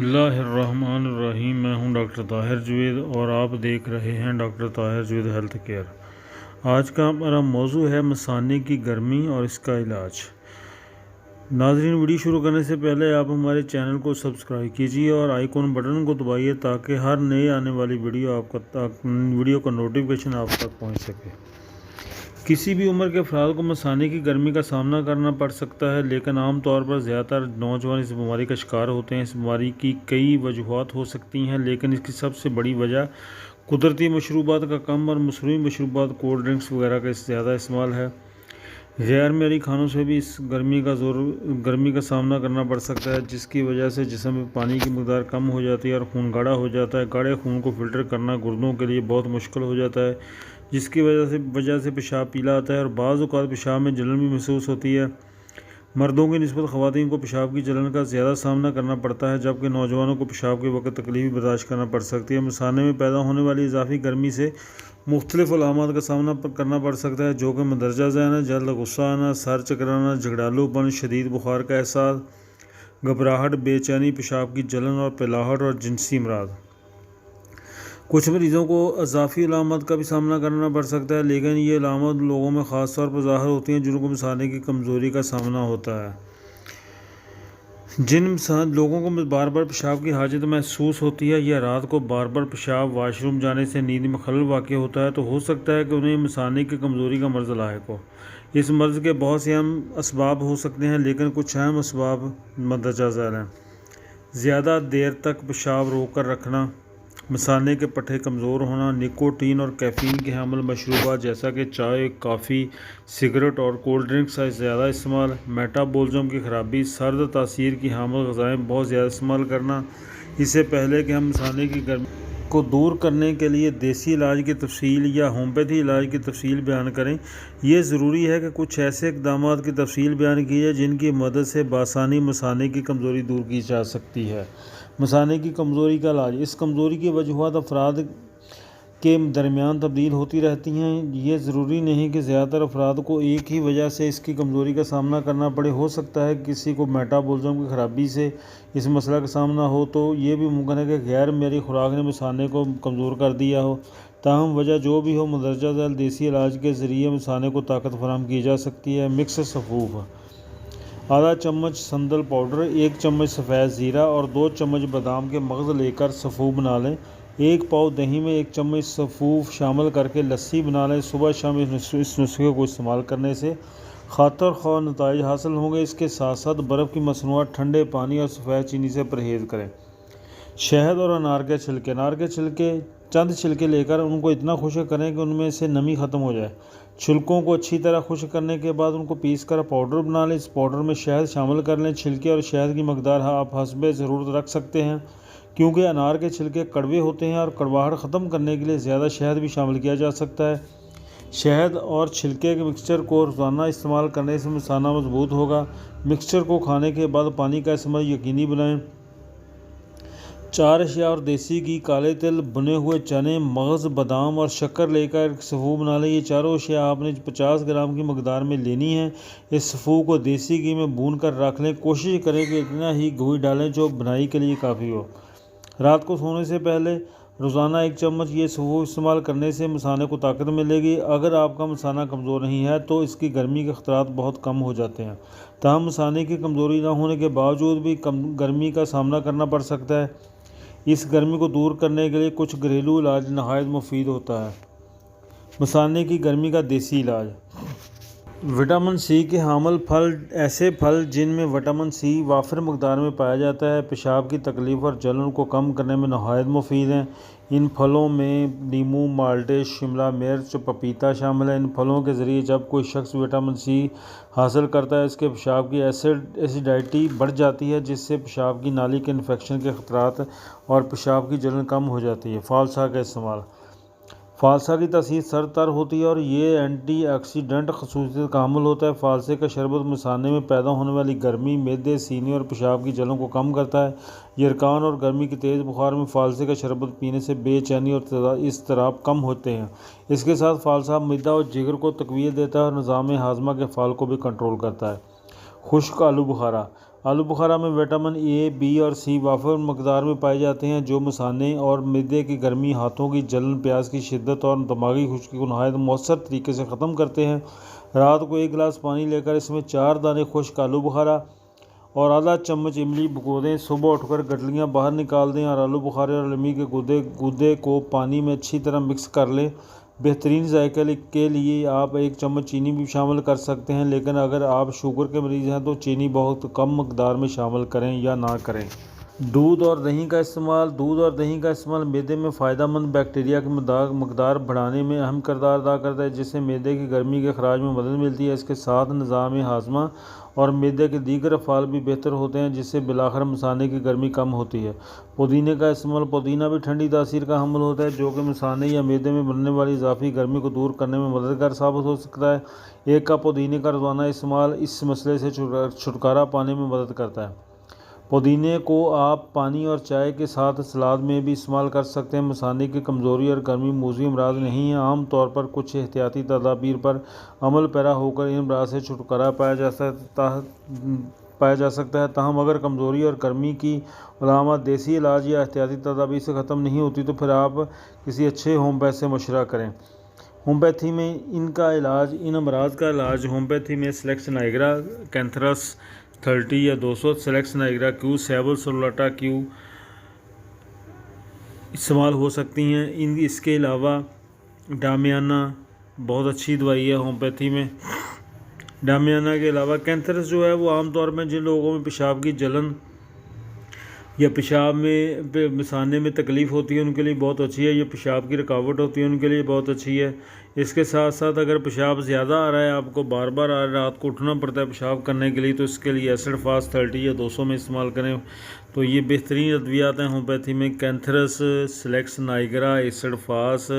बिस्मिल्लाहिर्रहमानिर्रहीम। मैं हूं डॉक्टर ताहिर जवेद और आप देख रहे हैं doctor Tahir Javed health care. आज का हमारा मौजू है मसाने की गर्मी और इसका इलाज। नाज़रीन, वीडियो शुरू करने से पहले आप हमारे चैनल को सब्सक्राइब कीजिए और आइकॉन बटन को दबाइए ताकि हर नए आने वाली वीडियो का नोटिफिकेशन आप तक पहुँच सके। किसी भी उम्र के अफराद को मसाने की गर्मी का सामना करना पड़ सकता है, लेकिन आमतौर पर ज़्यादातर नौजवान इस बीमारी का शिकार होते हैं। इस बीमारी की कई वजूहत हो सकती हैं, लेकिन इसकी सबसे बड़ी वजह कुदरती मशरूबात का कम और मसनूई मशरूबात, कोल्ड ड्रिंक्स वगैरह का ज़्यादा इस्तेमाल है। गैर मयारी खानों से भी इस गर्मी का सामना करना पड़ सकता है, जिसकी वजह से जिस्म में पानी की मकदार कम हो जाती है और खून गाढ़ा हो जाता है। गाढ़े खून को फ़िल्टर करना गुर्दों के लिए बहुत मुश्किल हो जाता है, जिसकी वजह से पेशाब पीला आता है और बाज़ औक़ात पेशाब में जलन भी महसूस होती है। मर्दों की निस्बत ख़वातीन को पेशाब की जलन का ज़्यादा सामना करना पड़ता है, जबकि नौजवानों को पेशाब के वक्त तकलीफ बर्दाश्त करना पड़ सकती है। मसाने में पैदा होने वाली इजाफी गर्मी से मुख्तलिफ अलामात का सामना करना पड़ सकता है, जो कि मंदरजा ज़हन है, जल्द गुस्सा आना, सर चकराना, झगड़ालूपन, शदीद बुखार का एहसास, घबराहट, बेचैनी, पेशाब की जलन और पिलाहट और जिनसी अमराज। कुछ मरीज़ों को अज़ाफ़ी अलामत का भी सामना करना पड़ सकता है, लेकिन ये अलामत लोगों में ख़ास तौर पर ज़ाहिर होती हैं जिनको मसाने की कमज़ोरी का सामना होता है। जिन लोगों को बार बार पेशाब की हाजत महसूस होती है या रात को बार बार पेशाब वाशरूम जाने से नींद में खलल वाक़ होता है, तो हो सकता है कि उन्हें मसाने की कमज़ोरी का मर्ज़ लाहिक हो। इस मर्ज़ के बहुत से अहम असबाब हो सकते हैं, लेकिन कुछ अहम असबाब मंदरजा झैल हैं। ज़्यादा देर तक पेशाब रोक कर रखना, मसाने के पट्टे कमज़ोर होना, निकोटीन और कैफ़ीन के हामिल मशरूबात जैसा कि चाय, कॉफ़ी, सिगरेट और कोल्ड ड्रिंक्स का ज़्यादा इस्तेमाल, मेटाबॉलिज्म की ख़राबी, सर्द तासीर की हामिल ग़िज़ाएँ बहुत ज़्यादा इस्तेमाल करना। इससे पहले कि हम मसाने की गर्मी को दूर करने के लिए देसी इलाज की तफसील या होम्योपैथी इलाज की तफसील बयान करें, ये ज़रूरी है कि कुछ ऐसे इक़दाम की तफसील बयान की जाए जिनकी मदद से बासानी मसाने की कमज़ोरी दूर की जा सकती है। मसाने की कमज़ोरी का इलाज। इस कमज़ोरी की वजूहत अफराद के दरमियान तब्दील होती रहती हैं। ये ज़रूरी नहीं कि ज़्यादातर अफराद को एक ही वजह से इसकी कमज़ोरी का सामना करना पड़े। हो सकता है किसी को मेटाबॉलिज्म की ख़राबी से इस मसला का सामना हो, तो ये भी मुमकिन है कि गैर मेरी खुराक ने मसाने को कमज़ोर कर दिया हो। ताहम वजह जो भी हो, मंदरजा झैल देसी इलाज के ज़रिए मसाने को ताकत फराहम की जा सकती है। मिक्स सफ़ूफ: आधा चम्मच संदल पाउडर, 1 चम्मच सफ़ेद ज़ीरा और 2 चम्मच बादाम के मगज़ लेकर सफ़ूफ बना लें। 1 पाव दही में 1 चम्मच सफ़ूफ शामिल करके लस्सी बना लें। सुबह शाम इस नुस्खे को इस्तेमाल करने से खातर ख्वाह नताइज हासिल होंगे। इसके साथ साथ बर्फ़ की मसनूआत, ठंडे पानी और सफ़ेद चीनी से परहेज़ करें। शहद और अनार के छिलके चंद छिलके लेकर उनको इतना खुश्क करें कि उनमें से नमी ख़त्म हो जाए। छिलकों को अच्छी तरह खुश्क करने के बाद उनको पीस कर पाउडर बना लें। इस पाउडर में शहद शामिल कर लें। छिलके और शहद की मकदार आप हस्बे ज़रूरत रख सकते हैं, क्योंकि अनार के छिलके कड़वे होते हैं और कड़वाहट ख़त्म करने के लिए ज़्यादा शहद भी शामिल किया जा सकता है। शहद और छिलके के मिक्सचर को रोज़ाना इस्तेमाल करने से मसाना मजबूत होगा। मिक्सचर को खाने के बाद पानी का इस्तेमाल यकीनी बनाएं। 4 अशिया और देसी घी, काले तिल, भुने हुए चने, मगज़, बादाम और शक्कर लेकर एक सफ़ू बना लें। ये चारों अशिया आपने 50 ग्राम की मकदार में लेनी है। इस सफ़ू को देसी घी में भून कर रख लें। कोशिश करें कि इतना ही घी डालें जो बुनाई के लिए काफ़ी हो। रात को सोने से पहले रोज़ाना 1 चम्मच ये सफ़ू इस्तेमाल करने से मसाने को ताकत मिलेगी। अगर आपका मसाना कमज़ोर नहीं है तो इसकी गर्मी के ख़तरात बहुत कम हो जाते हैं। ताहम मसाने की कमज़ोरी न होने के बावजूद भी गर्मी का सामना करना पड़ सकता है। इस गर्मी को दूर करने के लिए कुछ घरेलू इलाज नहायत मुफीद होता है। मसाने की गर्मी का देसी इलाज: विटामिन सी के हामिल फल: ऐसे फल जिनमें विटामिन सी वाफिर मकदार में पाया जाता है, पेशाब की तकलीफ़ और जलन को कम करने में नहायत मुफीद हैं। इन फलों में नींबू, माल्टे, शिमला मिर्च, पपीता शामिल है। इन फलों के ज़रिए जब कोई शख्स विटामिन सी हासिल करता है, इसके पेशाब की एसिडिटी बढ़ जाती है, जिससे पेशाब की नाली के इन्फेक्शन के ख़तरात और पेशाब की जलन कम हो जाती है। फ़ालसा का इस्तेमाल: फ़ालसा की तासीर सर तर होती है और ये एंटीऑक्सीडेंट खसूसियत का हामिल होता है। फ़ालसे का शरबत मसाने में पैदा होने वाली गर्मी, मैदे, सीने और पेशाब की जलन को कम करता है। यरकान और गर्मी की तेज़ बुखार में फ़ालसे का शरबत पीने से बेचैनी और इज़्तिराब कम होते हैं। इसके साथ फ़ालसा मैदा और जिगर को तक़वियत देता है और निज़ाम हाज़मा के फ़ाल को भी कंट्रोल करता है। खुश्क आलू बुखारा: आलू बुखारा में विटामिन ए, बी और सी वाफर मकदार में पाए जाते हैं, जो मसाने और मिर्दे की गर्मी, हाथों की जलन, प्यास की शिद्दत और दिमागी खुश्की को नहायत मौसर तरीके से ख़त्म करते हैं। रात को 1 गिलास पानी लेकर इसमें 4 दाने खुश्क आलू बुखारा और आधा चम्मच इमली भिगो दें। सुबह उठकर गठलियाँ बाहर निकाल दें और आलू बुखारे और इमली के गूदे को पानी में अच्छी तरह मिक्स कर लें। बेहतरीन जायके के लिए आप 1 चम्मच चीनी भी शामिल कर सकते हैं, लेकिन अगर आप शुगर के मरीज़ हैं तो चीनी बहुत कम मकदार में शामिल करें या ना करें। दूध और दही का इस्तेमाल मैदे में फ़ायदेमंद बैक्टीरिया की मकदार बढ़ाने में अहम किरदार अदा करता है, जिससे मैदे की गर्मी के अखराज में मदद मिलती है। इसके साथ निज़ाम हाज़मा और मैदे के दीगर अफ़ाल भी बेहतर होते हैं, जिससे बिलाखिर मसाने की गर्मी कम होती है। पुदीने का इस्तेमाल पुदीना भी ठंडी तासीर का हामिल होता है, जो कि मसाने या मैदे में बनने वाली इजाफी गर्मी को दूर करने में मददगार साबित हो सकता है। 1 कप पुदीने का रोज़ाना इस्तेमाल इस मसले से छुटकारा पाने में मदद करता है। पुदीने को आप पानी और चाय के साथ सलाद में भी इस्तेमाल कर सकते हैं। मसाने की कमज़ोरी और गर्मी मूज़ी अमराज नहीं है। आम तौर पर कुछ एहतियाती तदाबीर पर अमल पैरा होकर इन अमराज से छुटकारा पाया जा सकता है। ताहम अगर कमज़ोरी और गर्मी की अलामत देसी इलाज या एहतियाती तदाबीर से ख़त्म नहीं होती तो फिर आप किसी अच्छे होम्योपैथ से मशवरा करें। होम्योपैथी में इन अमराज का इलाज होम्योपैथी में सेलेक्स नाइग्रा, कैंथरस 30 या 200, सेलेक्स नाइग्रा क्यू, सैबल सोलाटा क्यू इस्तेमाल हो सकती हैं। इसके अलावा डामियाना बहुत अच्छी दवाई है होम्योपैथी में। डामियाना के अलावा कैंथरस जो है वो आमतौर में जिन लोगों में पेशाब की जलन या पेशाब में मिसाने में तकलीफ़ होती है उनके लिए बहुत अच्छी है। ये पेशाब की रुकावट होती है उनके लिए बहुत अच्छी है। इसके साथ साथ अगर पेशाब ज़्यादा आ रहा है, आपको बार बार रात को उठना पड़ता है पेशाब करने के लिए, तो इसके लिए एसिड फास्ट 30 या 200 में इस्तेमाल करें। तो ये बेहतरीन अद्वियात हैं होम्योपैथी में। कैंथरस, सेलेक्स नाइग्रा, एसिड फास्ट,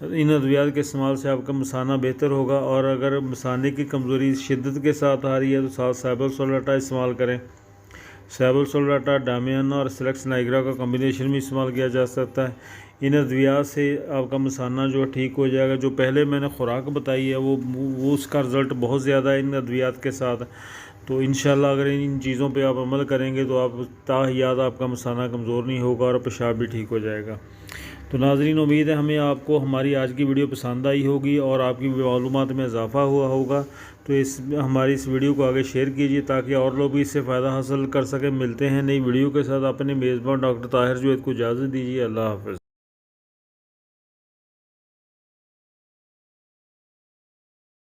इन अद्वियात के इस्तेमाल से आपका मसाना बेहतर होगा। और अगर मसाने की कमज़ोरी शिद्दत के साथ आ रही है तो साथ सैबल सोलाटा इस्तेमाल करें। सैबल सोलाटा, डामियाना और सेलेक्स नाइग्रा का कॉम्बिनेशन भी इस्तेमाल किया जा सकता है। इन अद्वियात से आपका मसाना जो ठीक हो जाएगा। जो पहले मैंने खुराक बताई है वो उसका रिज़ल्ट बहुत ज़्यादा है इन अद्वियात के साथ। तो इंशाल्लाह अगर इन चीज़ों पे आप अमल करेंगे तो आप ताहियात आपका मसाना कमज़ोर नहीं होगा और पेशाब भी ठीक हो जाएगा। तो नाज़रीन, उम्मीद है हमें आपको हमारी आज की वीडियो पसंद आई होगी और आपकी मालूमात में इजाफ़ा हुआ होगा। तो हमारी इस वीडियो को आगे शेयर कीजिए ताकि और लोग भी इससे फ़ायदा हासिल कर सकें। मिलते हैं नई वीडियो के साथ। अपने मेज़बान डॉक्टर ताहिर जुवैद को इजाज़त दीजिए। अल्लाह हाफ़िज़।